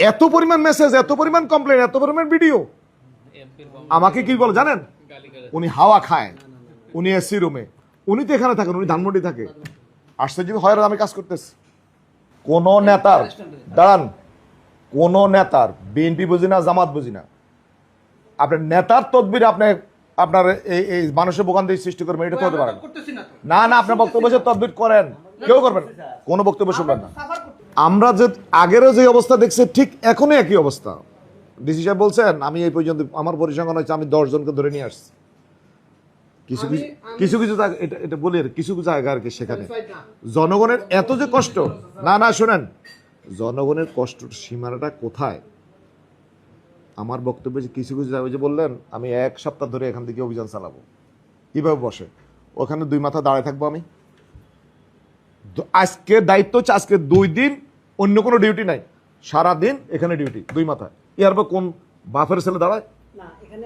এত পরিমাণ মেসেজ, এত পরিমাণ কমপ্লেন, এত পরিমাণ ভিডিও। আমাকে কি বলে জানেন? উনি হাওয়া খায়, উনি এসি রুমে, উনি তো এখানে থাকেন, উনি ধানমন্ডি থাকে। আশ্চর্য হয় আমি কাজ করতেছি। কোন নেতার দাঁড়ান, কোন নেতার, বিএনপি বুঝি না, জামাত বুঝি না, আপনার নেতার তদবির আপনি আপনার এই মানুষের বোকান দিয়ে সৃষ্টি করবেন, এটা তো হতে পারে না। না, আপনার বক্তব্য তদবির করেন, কেউ করবেন, কোনো বক্তব্য শুনবেন না। আমরা যে আগেরও যে অবস্থা দেখছি ঠিক এখনই একই অবস্থা। ডিসি সাহেব বলছেন আমি এই পর্যন্ত আমার পরিসংখ্যান হচ্ছে আমি 10 জনকে ধরে নিয়ে আসছি। কিছু কিছু কিছু এটা বলি কিছু কিছু জায়গা আর কি, সেখানে জনগণের এত যে কষ্ট, না শোনেন, জনগণের কষ্টের সীমানাটা কোথায়? আমার বক্তব্য যে কিছু কিছু জায়গায় যে বললেন আমি 1 সপ্তাহ ধরে এখান থেকে অভিযান চালাবো, কিভাবে বসে ওখানে 2 মাথা দাঁড়ায় থাকবো আমি? আজকে দায়িত্ব হচ্ছে আজকে 2 দিন অন্য কোনো ডিউটি নাই, সারাদিন এখানে ডিউটি 2 মাথা। ইয়ার পর কোন বাফের ছেলে দাঁড়ায়?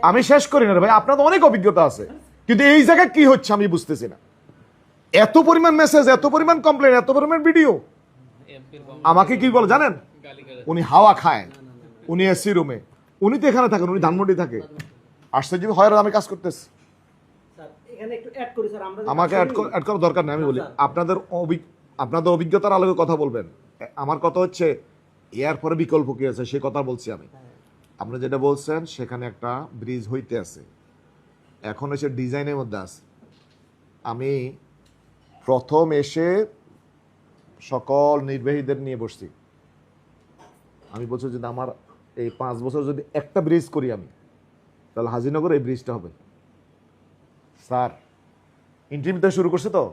আমি শেষ করি না ভাই, আপনার তো অনেক অভিজ্ঞতা আছে, কিন্তু এই জায়গায় কি হচ্ছে আমি বুঝতেছি না। এত পরিমাণ মেসেজ, এত পরিমাণ কমপ্লেন, এত পরিমাণ ভিডিও। আমাকে কি বলে জানেন? উনি হাওয়া খায়, উনি এসি রুমে, উনি তো এখানে থাকেন, উনি ধানমন্ডি থাকে। আশ্চর্য হয় আমি কাজ করতেছি। আমাকে অ্যাড করার দরকার নেই। আমি বলি আপনাদের অভিজ্ঞতার আলোকে কথা বলবেন। আমার কথা হচ্ছে এর পরে বিকল্প কি আছে সে কথা বলছি আমি। আপনারা যেটা বলছেন সেখানে একটা ব্রিজ হইতে আছে, এখন এসে ডিজাইনের মধ্যে আছে। আমি প্রথম এসে সকল নির্বাহীদের নিয়ে বসছি, আমি বলছি যদি আমার এই 5 বছর যদি একটা ব্রিজ করি আমি, তাহলে হাজিনগর এই ব্রিজটা হবে। স্যার ইন্টিমেট শুরু করছে তো,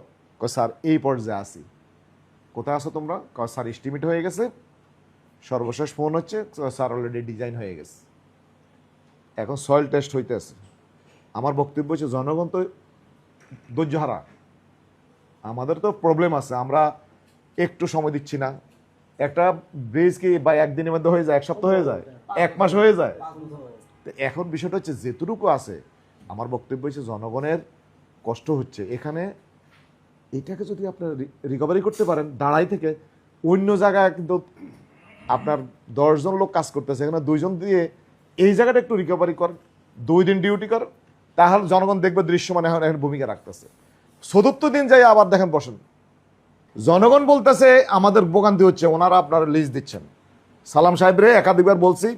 স্যার এই পর্যায়ে আসি। কোথায় আসো তোমরা? স্যার এস্টিমেট হয়ে গেছে, সর্বশেষ ফোন হচ্ছে স্যার অলরেডি ডিজাইন হয়ে গেছে, এখন সয়েল টেস্ট হইতে আছে। আমার বক্তব্য হচ্ছে জনগণ তো ধৈর্যহারা, আমাদের তো প্রবলেম আছে, আমরা একটু সময় দিচ্ছি না। একটা ব্রিজ কি বা একদিনের মধ্যে হয়ে যায়, 1 সপ্তাহ হয়ে যায়, 1 মাস হয়ে যায়। এখন বিষয়টা হচ্ছে যেটুকু আছে, আমার বক্তব্য হচ্ছে জনগণের কষ্ট হচ্ছে এখানে, এটাকে যদি আপনার রিকভারি করতে পারেন দাঁড়াই থেকে, অন্য জায়গায় কিন্তু আপনার 10 জন লোক কাজ করতেছে, এখানে 2 জন দিয়ে এই জায়গাটা একটু রিকভারি করেন, 2 দিন ডিউটি করেন, তাহলে জনগণ দেখবে দৃশ্যমান এখন ভূমিকা রাখতেছে। 74 দিন যাই আবার দেখেন বসেন, জনগণ বলতেছে আমাদের ভোগান্তি হচ্ছে, ওনারা আপনারা লিস্ট দিচ্ছেন। সালাম সাহেবরে একাধিকবার বলছি,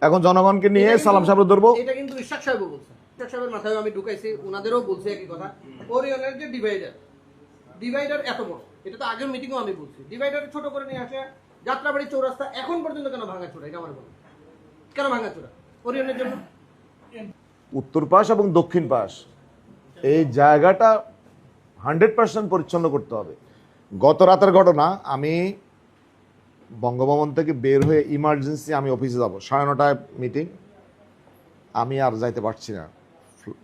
এখন জনগণকে নিয়ে সালাম সাহেব ধরবো। এটা কিন্তু ইশাক সাহেবও বলছে, ইশাক সাহেবের মাথায় আমি ঢুকাইছি, ওনাদেরও বলছি একই কথা। ওরিয়নের যে ডিভাইডার এত বড়, এটা তো আগের মিটিংও আমি বলছি, ডিভাইডার ছোট করে নিয়ে আসে যাত্রাবাড়ি চৌরাস্তা এখন পর্যন্ত কেন ভাঙাচোরা? এটা আমার বলো, কেন ভাঙাচোরা ওরিয়নের জন্য? উত্তর পাশ এবং দক্ষিণ পাশ এই জায়গাটা 100% পরিচ্ছন্ন করতে হবে। গত রাতের ঘটনা, আমি বঙ্গভবন থেকে বের হয়ে ইমার্জেন্সি আমি অফিসে যাব, 9:30টায় মিটিং, আমি আর যাইতে পারছি না।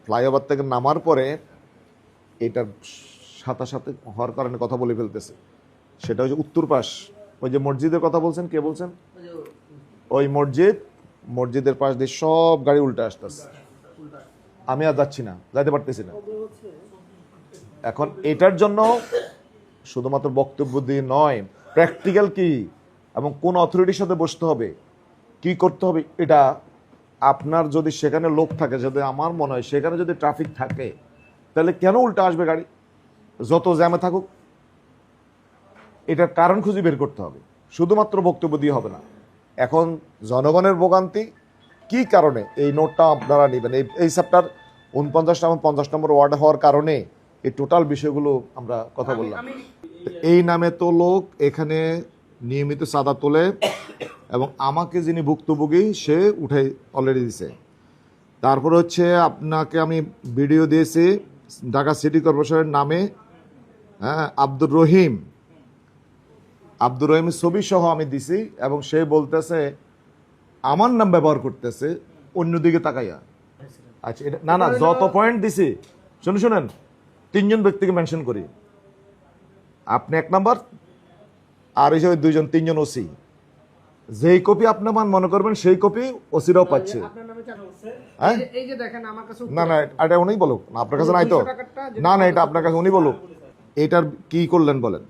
ফ্লাইওভার থেকে নামার পরে এটার সাথে সাথে হওয়ার কারণে কথা বলে ফেলতেছে, সেটা হচ্ছে উত্তর পাশ, ওই যে মসজিদের কথা বলছেন, কে বলছেন? ওই মসজিদের পাশ দিয়ে সব গাড়ি উল্টে আসতেছে, আমি আর যাচ্ছি না, যাইতে পারতেছি না। এখন এটার জন্য শুধুমাত্র বক্তব্য দিয়ে নয়, প্র্যাকটিক্যাল কি এবং কোন অথরিটির সাথে বসতে হবে, কি করতে হবে, এটা আপনার যদি সেখানে লোক থাকে, যদি আমার মনে হয় সেখানে যদি ট্রাফিক থাকে, তাহলে কেন উল্টা আসবে গাড়ি, যত জ্যামে থাকুক, এটার কারণ খুঁজে বের করতে হবে, শুধুমাত্র বক্তব্য দিয়ে হবে না। এখন জনগণের ভোগান্তি কি কারণে, এই নোটটা আপনারা নেবেন। এই চ্যাপ্টার 49 এবং 50 নম্বর ওয়ার্ড হওয়ার কারণে এই টোটাল বিষয়গুলো আমরা কথা বললাম। এই নামে তো লোক এখানে নিয়মিত চাঁদা তোলে, এবং আমাকে যিনি ভুক্তভোগী সে উঠে অলরেডি দিছে। তারপর হচ্ছে আপনাকে আমি ভিডিও দিয়েছি ঢাকা সিটি কর্পোরেশনের নামে, হ্যাঁ, আব্দুর রহিমের ছবি সহ আমি দিছি, এবং সে বলতেছে আমার নাম ব্যবহার করতেছে অন্যদিকে তাকাইয়া। আচ্ছা, এটা না যত পয়েন্ট দিছি শুনেন 3 জন ব্যক্তিকে মেনশন করি, আপনি 1 নাম্বার, আর ওই যে 3 জন ওসি, যেই কপি আপনি মনে করবেন সেই কপি ওসিরাও পাচ্ছে। না এটা উনি বলুক, আপনার কাছে নাই তো? না এটা আপনার কাছে উনি বলুক, এটার কি করলেন বলেন।